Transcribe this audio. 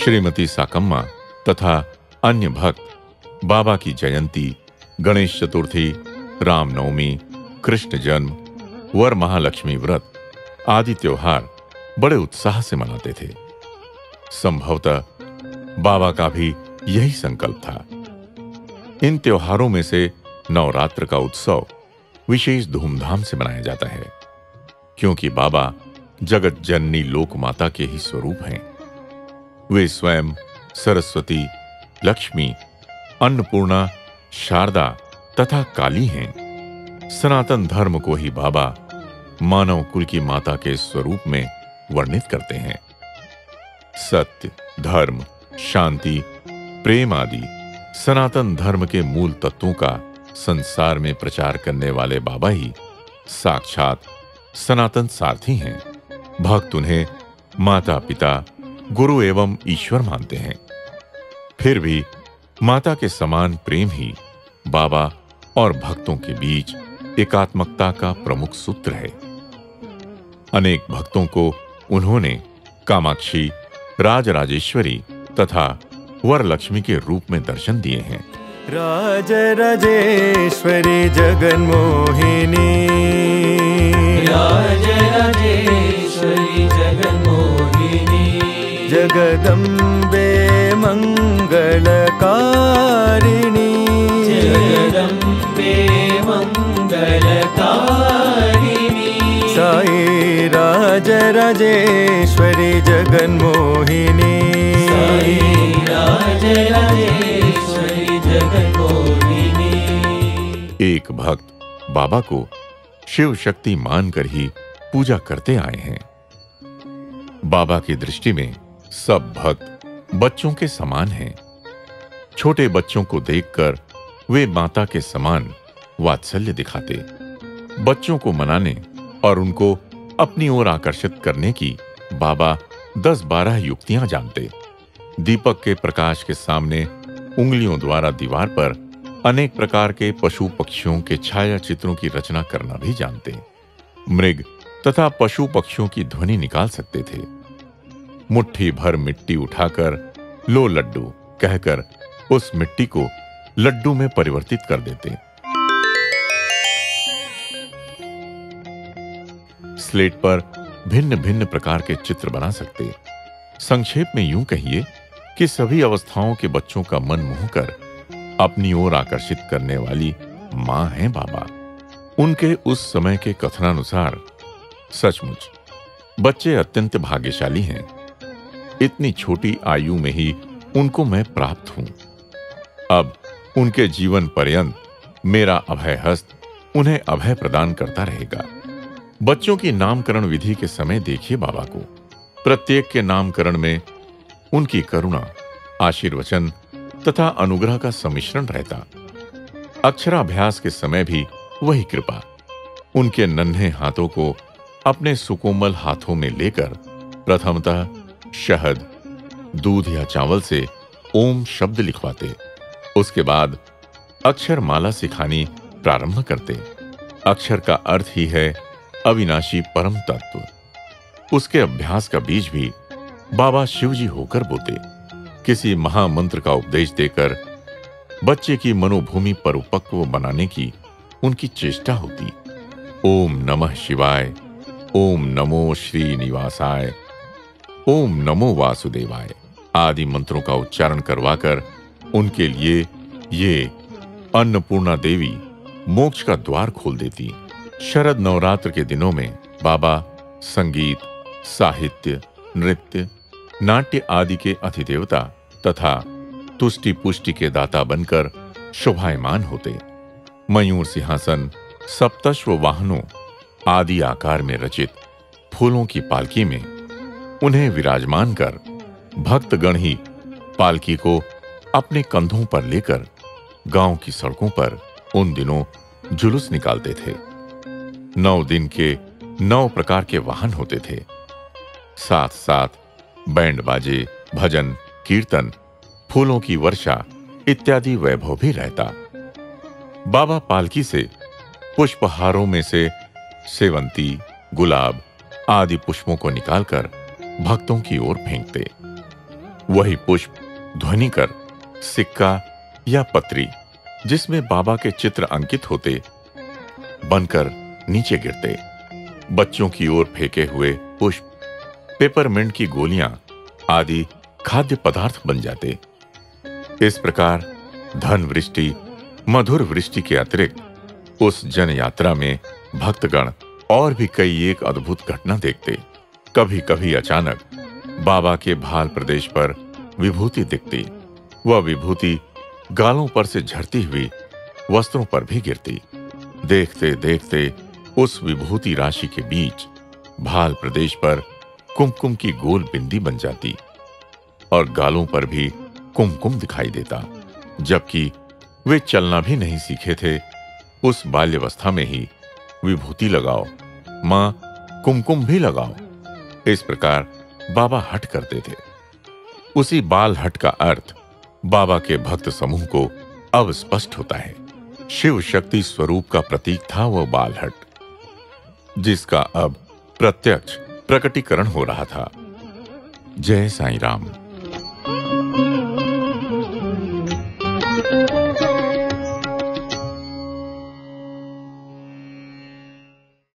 श्रीमती साकम्मा तथा अन्य भक्त बाबा की जयंती, गणेश चतुर्थी, रामनवमी, कृष्ण जन्म, वर महालक्ष्मी व्रत आदि त्योहार बड़े उत्साह से मनाते थे। संभवतः बाबा का भी यही संकल्प था। इन त्योहारों में से नवरात्र का उत्सव विशेष धूमधाम से मनाया जाता है, क्योंकि बाबा जगत जननी लोक माता के ही स्वरूप हैं। वे स्वयं सरस्वती, लक्ष्मी, अन्नपूर्णा, शारदा तथा काली हैं। सनातन धर्म को ही बाबा मानव कुल की माता के स्वरूप में वर्णित करते हैं। सत्य, धर्म, शांति, प्रेम आदि सनातन धर्म के मूल तत्वों का संसार में प्रचार करने वाले बाबा ही साक्षात सनातन सारथी हैं। भक्त उन्हें माता पिता, गुरु एवं ईश्वर मानते हैं। फिर भी माता के समान प्रेम ही बाबा और भक्तों के बीच एकात्मकता का प्रमुख सूत्र है। अनेक भक्तों को उन्होंने कामाक्षी, राजराजेश्वरी तथा वरलक्ष्मी के रूप में दर्शन दिए हैं। राजराजेश्वरी जगन्मोहिनी, राजराजेश्वरी जगन्मोहिनी, जगदम्बे मंगलकारिणी, जगदम्बे मंगलकारिणी, साई राजराजेश्वरी जगन्मोहिनी, साई राजराजेश्वरी जगन्मोहिनी। एक भक्त बाबा को शिव शक्ति मानकर ही पूजा करते आए हैं। बाबा की दृष्टि में सब भक्त बच्चों के समान हैं। छोटे बच्चों को देखकर वे माता के समान वात्सल्य दिखाते। बच्चों को मनाने और उनको अपनी ओर आकर्षित करने की बाबा 10-12 युक्तियां जानते। दीपक के प्रकाश के सामने उंगलियों द्वारा दीवार पर अनेक प्रकार के पशु पक्षियों के छाया चित्रों की रचना करना भी जानते। मृग तथा पशु पक्षियों की ध्वनि निकाल सकते थे। मुट्ठी भर मिट्टी उठाकर लो लड्डू कहकर उस मिट्टी को लड्डू में परिवर्तित कर देते। स्लेट पर भिन्न भिन्न प्रकार के चित्र बना सकते। संक्षेप में यूं कहिए कि सभी अवस्थाओं के बच्चों का मन मोहकर अपनी ओर आकर्षित करने वाली मां है बाबा। उनके उस समय के कथनानुसार सचमुच बच्चे अत्यंत भाग्यशाली हैं। इतनी छोटी आयु में ही उनको मैं प्राप्त हूं। अब उनके जीवन पर्यंत मेरा अभय हस्त उन्हें अभय प्रदान करता रहेगा। बच्चों की नामकरण विधि के समय देखिए बाबा को। प्रत्येक के नामकरण में उनकी करुणा, आशीर्वचन तथा अनुग्रह का सम्मिश्रण रहता। अक्षराभ्यास के समय भी वही कृपा। उनके नन्हे हाथों को अपने सुकोमल हाथों में लेकर प्रथमतः शहद, दूध या चावल से ओम शब्द लिखवाते। उसके बाद अक्षर माला सिखानी प्रारंभ करते। अक्षर का अर्थ ही है अविनाशी परम तत्व। उसके अभ्यास का बीज भी बाबा शिवजी होकर बोते। किसी महामंत्र का उपदेश देकर बच्चे की मनोभूमि परिपक्व बनाने की उनकी चेष्टा होती। ओम नमः शिवाय, ओम नमो श्रीनिवासाय, ओम नमो वासुदेवाय आदि मंत्रों का उच्चारण करवाकर उनके लिए ये अन्नपूर्णा देवी मोक्ष का द्वार खोल देती। शरद नवरात्र के दिनों में बाबा संगीत, साहित्य, नृत्य, नाट्य आदि के अधिदेवता तथा तुष्टि पुष्टि के दाता बनकर शोभायमान होते। मयूर सिंहासन, सप्तश्व वाहनों आदि आकार में रचित फूलों की पालकी में उन्हें विराजमान कर भक्तगण ही पालकी को अपने कंधों पर लेकर गांव की सड़कों पर उन दिनों जुलूस निकालते थे। 9 दिन के 9 प्रकार के वाहन होते थे। साथ साथ बैंड बाजे, भजन, कीर्तन, फूलों की वर्षा इत्यादि वैभव भी रहता। बाबा पालकी से पुष्पहारों में से सेवंती, गुलाब आदि पुष्पों को निकालकर भक्तों की ओर फेंकते। वही पुष्प ध्वनि कर सिक्का या पत्री जिसमें बाबा के चित्र अंकित होते बनकर नीचे गिरते। बच्चों की ओर फेंके हुए पुष्प पेपरमिंट की गोलियां आदि खाद्य पदार्थ बन जाते। इस प्रकार धन वृष्टि मधुर वृष्टि के अतिरिक्त उस जन यात्रा में भक्तगण और भी कई एक अद्भुत घटना देखते। कभी कभी अचानक बाबा के भाल प्रदेश पर विभूति दिखती। वह विभूति गालों पर से झरती हुई वस्त्रों पर भी गिरती। देखते देखते उस विभूति राशि के बीच भाल प्रदेश पर कुमकुम की गोल बिंदी बन जाती और गालों पर भी कुमकुम दिखाई देता। जबकि वे चलना भी नहीं सीखे थे। उस बाल्यावस्था में ही विभूति लगाओ मां, कुमकुम भी लगाओ, इस प्रकार बाबा हठ करते थे। उसी बाल हठ का अर्थ बाबा के भक्त समूह को अब स्पष्ट होता है। शिव शक्ति स्वरूप का प्रतीक था वह बाल हठ, जिसका अब प्रत्यक्ष प्रकटीकरण हो रहा था। जय साईं राम।